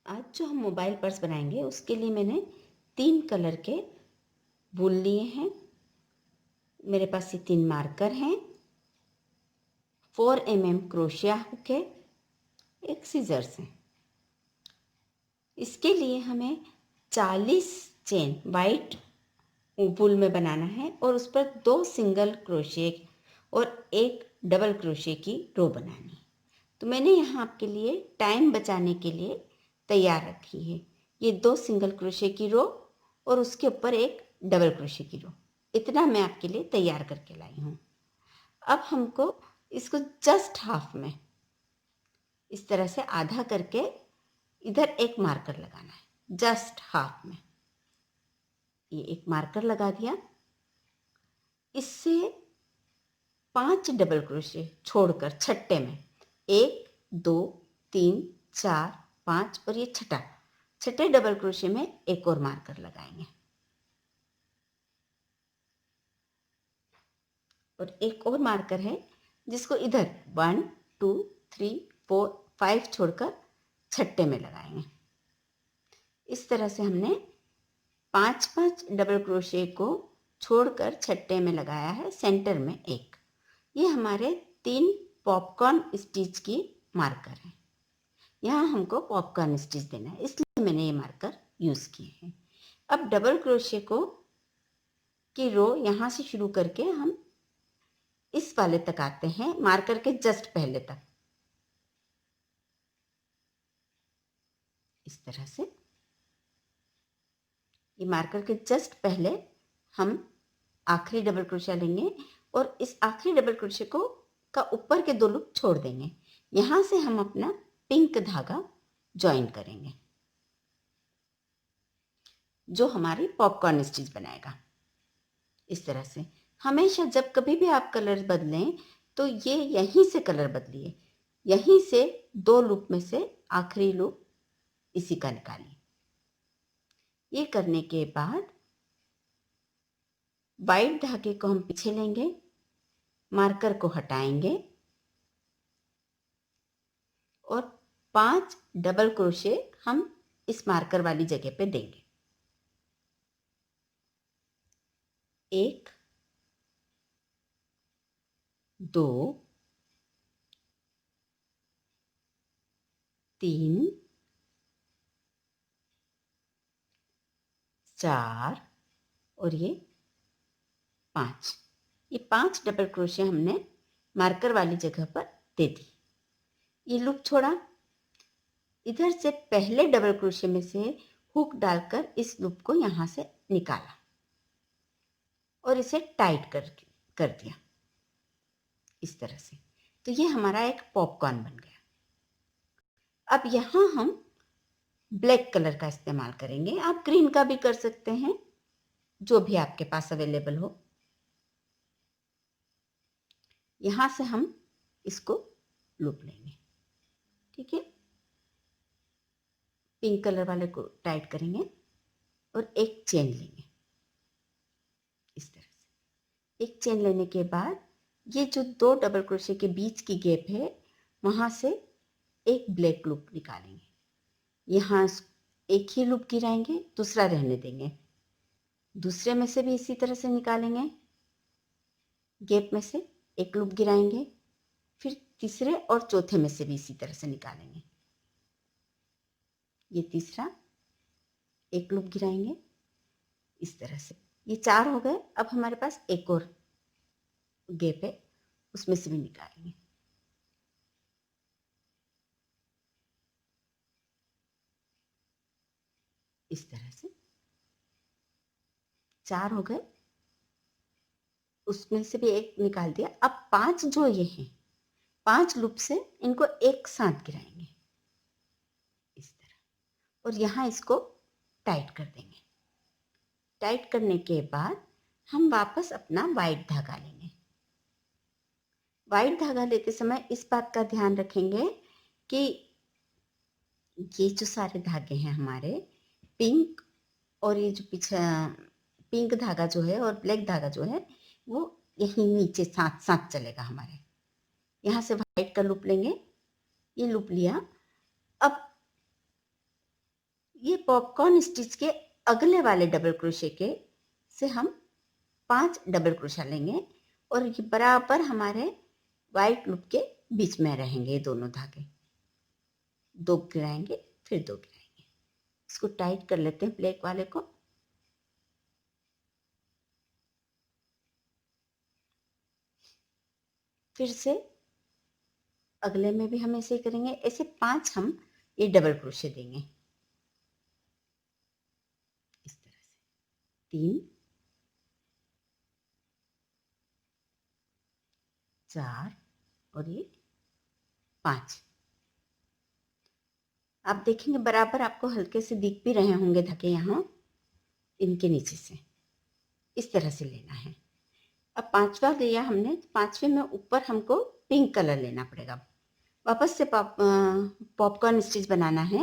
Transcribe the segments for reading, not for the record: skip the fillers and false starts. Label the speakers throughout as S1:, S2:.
S1: आज जो हम मोबाइल पर्स बनाएंगे उसके लिए मैंने 3 कलर के वूल लिए हैं। मेरे पास ये 3 मार्कर हैं, 4 क्रोशिया हुक है, एक सीजर्स है। इसके लिए हमें 40 चेन वाइट वूल में बनाना है और उस पर 2 सिंगल क्रोशिया और 1 डबल क्रोशिया की रो बनानी है। तो मैंने यहाँ आपके लिए टाइम बचाने के लिए तैयार रखी है ये 2 सिंगल क्रोशिया की रो और उसके ऊपर एक डबल क्रोशिया की रो। इतना मैं आपके लिए तैयार करके लाई हूँ। अब हमको इसको जस्ट हाफ में इस तरह से आधा करके इधर एक मार्कर लगाना है, जस्ट हाफ में। ये एक मार्कर लगा दिया। इससे 5 डबल क्रोशिया छोड़कर छठे में 1 2 3 4 5 और ये छठे डबल क्रोशिया में एक और मार्कर लगाएंगे और एक और मार्कर है जिसको इधर 1 2 3 4 5 छोड़कर छठे में लगाएंगे। इस तरह से हमने 5 डबल क्रोशिया को छोड़कर छठे में लगाया है, सेंटर में एक। ये हमारे 3 पॉपकॉर्न स्टिच की मार्कर हैं। यहाँ हमको पॉपकॉर्न स्टिच देना है, इसलिए मैंने ये मार्कर यूज़ किए हैं। अब डबल क्रोशिया को की रो यहाँ से शुरू करके हम इस वाले तक आते हैं, मार्कर के जस्ट पहले तक। इस तरह से ये मार्कर के जस्ट पहले हम आखिरी डबल क्रोशिया लेंगे और इस आखिरी डबल क्रोशिया को का ऊपर के 2 लूप छोड़ देंगे। यहाँ से हम अपना पिंक धागा ज्वाइन करेंगे जो हमारी पॉपकॉर्न स्टिच बनाएगा। इस तरह से हमेशा जब कभी भी आप कलर बदलें तो ये यहीं से कलर बदलिए, यहीं से 2 लूप में से आखिरी लूप इसी का निकालिए। ये करने के बाद वाइट धागे को हम पीछे लेंगे, मार्कर को हटाएंगे और 5 डबल क्रोशे हम इस मार्कर वाली जगह पे देंगे। 1 2 3 4 और ये 5। ये 5 डबल क्रोशिया हमने मार्कर वाली जगह पर दे दी। ये लूप छोड़ा, इधर से पहले डबल क्रोशिया में से हुक डालकर इस लूप को यहाँ से निकाला और इसे टाइट कर दिया इस तरह से। तो ये हमारा एक पॉपकॉर्न बन गया। अब यहाँ हम ब्लैक कलर का इस्तेमाल करेंगे, आप ग्रीन का भी कर सकते हैं, जो भी आपके पास अवेलेबल हो। यहाँ से हम इसको लूप लेंगे, ठीक है। पिंक कलर वाले को टाइट करेंगे और एक चेन लेंगे इस तरह से। एक चेन लेने के बाद ये जो 2 डबल क्रोशिया के बीच की गैप है वहाँ से एक ब्लैक लूप निकालेंगे। यहाँ एक ही लूप गिराएंगे, दूसरा रहने देंगे। दूसरे में से भी इसी तरह से निकालेंगे, गैप में से एक लूप गिराएंगे, फिर तीसरे और चौथे में से भी इसी तरह से निकालेंगे। ये तीसरा, एक लूप गिराएंगे इस तरह से। ये 4 हो गए। अब हमारे पास एक और गैप है, उसमें से भी निकालेंगे। इस तरह से 4 हो गए, उसमें से भी एक निकाल दिया। अब 5 जो ये हैं, 5 लूप से इनको एक साथ गिराएंगे इस तरह और यहाँ इसको टाइट कर देंगे। टाइट करने के बाद हम वापस अपना वाइट धागा लेंगे। वाइट धागा लेते समय इस बात का ध्यान रखेंगे कि ये जो सारे धागे हैं हमारे, पिंक और ये जो पीछे पिंक धागा जो है और ब्लैक धागा जो है वो यहीं नीचे साथ साथ चलेगा हमारे। यहाँ से वाइट का लूप लेंगे, ये लूप लिया। अब ये पॉपकॉर्न स्टिच के अगले वाले डबल क्रोशे के से हम 5 डबल क्रोशा लेंगे और ये बराबर हमारे वाइट लूप के बीच में रहेंगे ये दोनों धागे। 2 गिराएंगे, फिर 2 गिराएंगे। इसको टाइट कर लेते हैं ब्लैक वाले को। फिर से अगले में भी हम ऐसे ही करेंगे। ऐसे 5 हम ये डबल क्रोशे देंगे इस तरह से। 3 4 और ये 5। आप देखेंगे बराबर आपको हल्के से दिख भी रहे होंगे धागे यहाँ इनके नीचे से। इस तरह से लेना है। अब 5वां लिया हमने, 5वें में ऊपर हमको पिंक कलर लेना पड़ेगा। वापस से पॉपकॉर्न स्टिच बनाना है।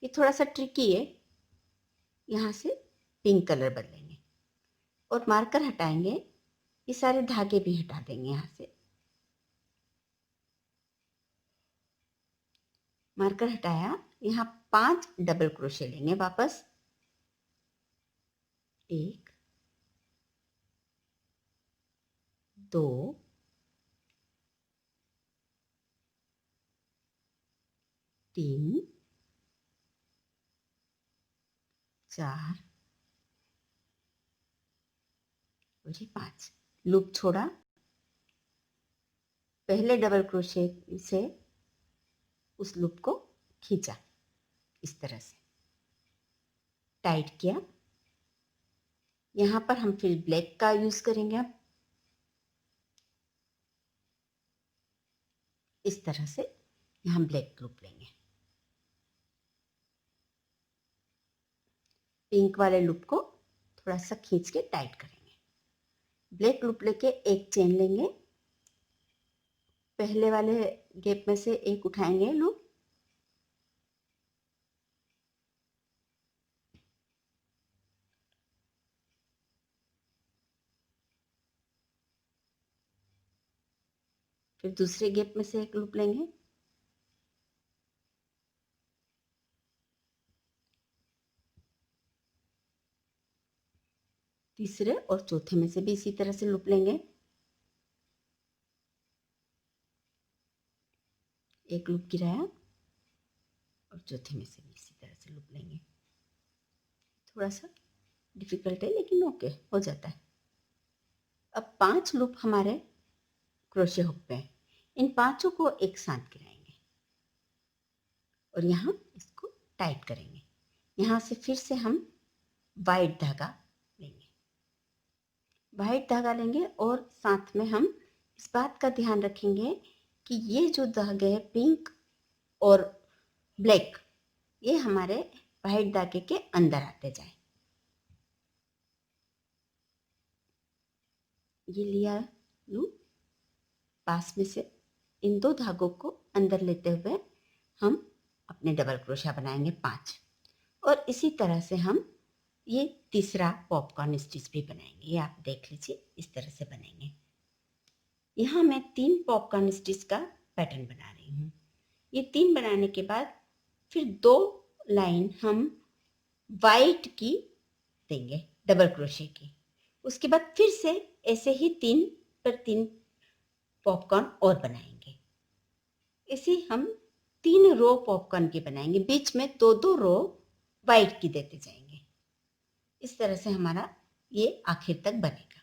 S1: ये थोड़ा सा ट्रिकी है। यहाँ से पिंक कलर बदलेंगे और मार्कर हटाएंगे। ये सारे धागे भी हटा देंगे यहाँ से। मार्कर हटाया, यहाँ 5 डबल क्रोशे लेंगे वापस। 1 2 3 4 और ये 5। लूप छोड़ा, पहले डबल क्रोशे से उस लूप को खींचा इस तरह से, टाइट किया। यहाँ पर हम फिर ब्लैक का यूज करेंगे। अब इस तरह से यहाँ ब्लैक लूप लेंगे। पिंक वाले लूप को थोड़ा सा खींच के टाइट करेंगे। ब्लैक लूप लेके एक चेन लेंगे। पहले वाले गैप में से एक उठाएंगे लूप, फिर दूसरे गैप में से एक लूप लेंगे। तीसरे और चौथे में से भी इसी तरह से लूप लेंगे। एक लूप गिराया और चौथे में से भी इसी तरह से लूप लेंगे। थोड़ा सा डिफिकल्ट है लेकिन ओके, हो जाता है। अब 5 लूप हमारे क्रोशे हुक पे हैं। इन 5 को एक साथ गिराएंगे और यहाँ इसको टाइट करेंगे। यहाँ से फिर से हम वाइट धागा लेंगे। वाइट धागा लेंगे और साथ में हम इस बात का ध्यान रखेंगे कि ये जो धागे हैं पिंक और ब्लैक, ये हमारे वाइट धागे के अंदर आते जाए। ये लिया लूप, पास में से इन 2 धागों को अंदर लेते हुए हम अपने डबल क्रोशा बनाएंगे 5। और इसी तरह से हम ये तीसरा पॉपकॉर्न स्टिच भी बनाएंगे। ये आप देख लीजिए, इस तरह से बनेंगे। यहाँ मैं 3 पॉपकॉर्न स्टिच का पैटर्न बना रही हूँ। ये 3 बनाने के बाद फिर 2 लाइन हम वाइट की देंगे डबल क्रोशे की। उसके बाद फिर से ऐसे ही 3 पर 3 पॉपकॉर्न और बनाएंगे। इसे हम 3 रो पॉपकॉर्न की बनाएंगे, बीच में 2-2 रो वाइट की देते जाएंगे। इस तरह से हमारा ये आखिर तक बनेगा।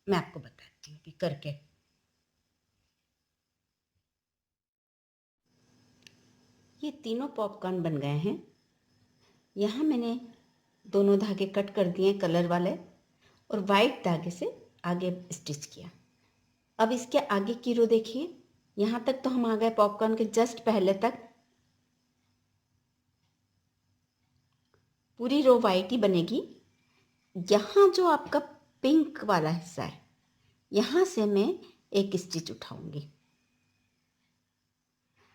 S1: मैं आपको बताती हूँ कि करके। ये तीनों पॉपकॉर्न बन गए हैं। यहाँ मैंने दोनों धागे कट कर दिए कलर वाले और वाइट धागे से आगे स्टिच किया। अब इसके आगे की रो देखिए, यहाँ तक तो हम आ गए पॉपकॉर्न के जस्ट पहले तक। पूरी रो वाइट ही बनेगी। यहाँ जो आपका पिंक वाला हिस्सा है, यहाँ से मैं एक स्टिच उठाऊंगी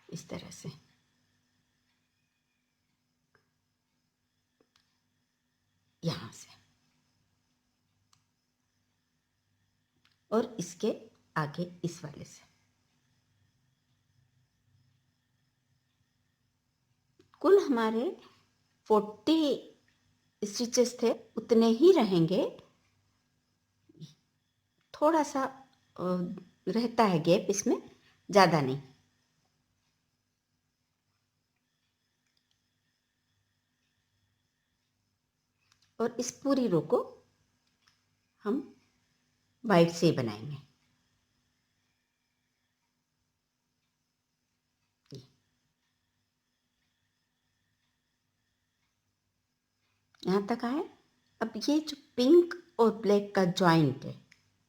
S1: इस तरह से। यहाँ से और इसके आगे इस वाले से। कुल हमारे 40 स्टिचेस थे उतने ही रहेंगे। थोड़ा सा रहता है गैप इसमें, ज़्यादा नहीं। और इस पूरी रो को हम वाइट से बनाएंगे। यहाँ तक आए। अब ये जो पिंक और ब्लैक का जॉइंट है,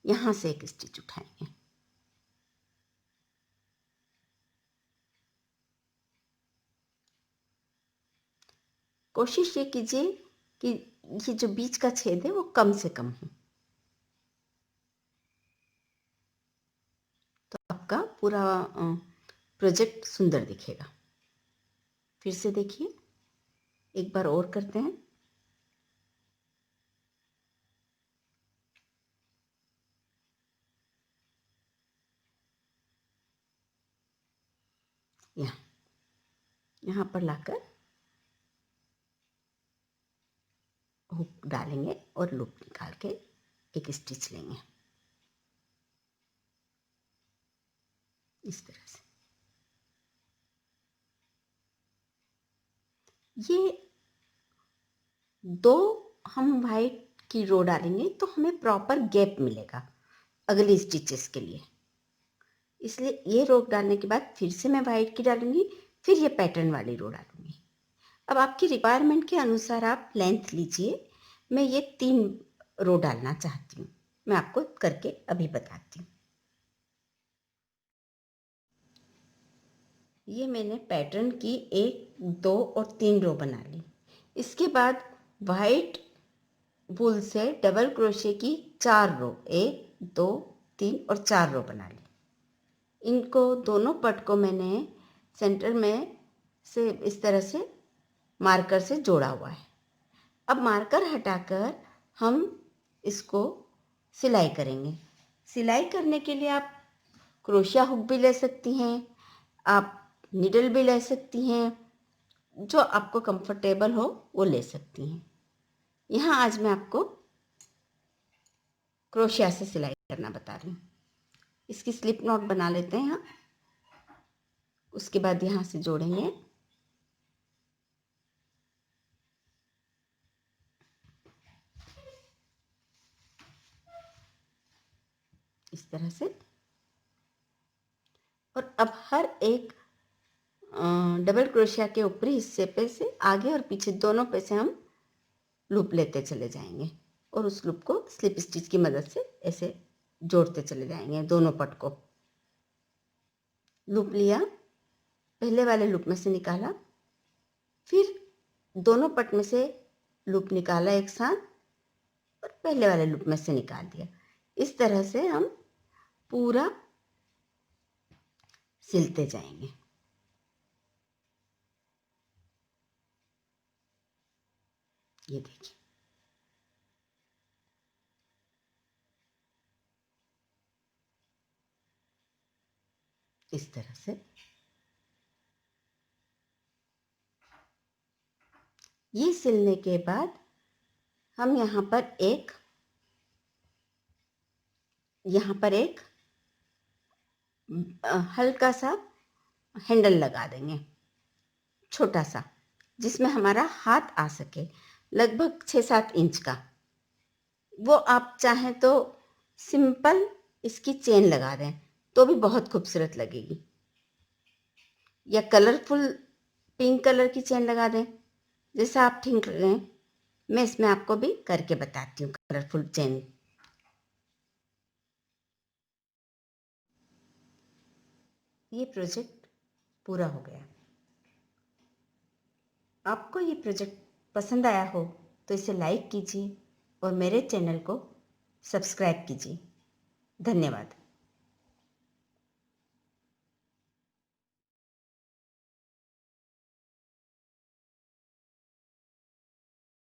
S1: यहाँ से एक स्टिच उठाएंगे। कोशिश ये कीजिए कि ये जो बीच का छेद है वो कम से कम हो, तो आपका पूरा प्रोजेक्ट सुंदर दिखेगा। फिर से देखिए, एक बार और करते हैं। यहाँ पर लाकर हुक डालेंगे और लूप निकाल के एक स्टिच लेंगे इस तरह से। ये दो हम वाइट की रो डालेंगे तो हमें प्रॉपर गैप मिलेगा अगली स्टिचेस के लिए, इसलिए ये रो डालने के बाद फिर से मैं वाइट की डालूंगी, फिर ये पैटर्न वाली रो डालूंगी। अब आपकी रिक्वायरमेंट के अनुसार आप लेंथ लीजिए। मैं ये 3 रो डालना चाहती हूँ, मैं आपको करके अभी बताती हूँ। ये मैंने पैटर्न की 1, 2 और 3 रो बना ली। इसके बाद वाइट वूल से डबल क्रोशे की 4 रो, 1, 2, 3 और 4 रो बना ली। इनको दोनों पट को मैंने सेंटर में से इस तरह से मार्कर से जोड़ा हुआ है। अब मार्कर हटाकर हम इसको सिलाई करेंगे। सिलाई करने के लिए आप क्रोशिया हुक भी ले सकती हैं, आप निडल भी ले सकती हैं, जो आपको कंफर्टेबल हो वो ले सकती हैं। यहाँ आज मैं आपको क्रोशिया से सिलाई करना बता रही हूँ। इसकी स्लिप नॉट बना लेते हैं यहाँ। उसके बाद यहाँ से जोड़ेंगे। इस तरह से। और अब हर एक डबल क्रोशिया के ऊपरी हिस्से पे से आगे और पीछे दोनों पे से हम लूप लेते चले जाएंगे और उस लूप को स्लिप स्टिच की मदद से ऐसे जोड़ते चले जाएंगे। दोनों पट को लूप लिया, पहले वाले लूप में से निकाला, फिर दोनों पट में से लूप निकाला एक साथ और पहले वाले लूप में से निकाल दिया। इस तरह से हम पूरा सिलते जाएंगे। ये देखिए, इस तरह से ये सिलने के बाद हम यहाँ पर एक हल्का सा हैंडल लगा देंगे, छोटा सा, जिसमें हमारा हाथ आ सके, लगभग 6-7 इंच का। वो आप चाहें तो सिंपल इसकी चेन लगा दें तो भी बहुत खूबसूरत लगेगी, या कलरफुल पिंक कलर की चेन लगा दें, जैसा आप ठीक करें। मैं इसमें आपको भी करके बताती हूँ कलरफुल चेन। ये प्रोजेक्ट पूरा हो गया। आपको ये प्रोजेक्ट पसंद आया हो तो इसे लाइक कीजिए और मेरे चैनल को सब्सक्राइब कीजिए। धन्यवाद।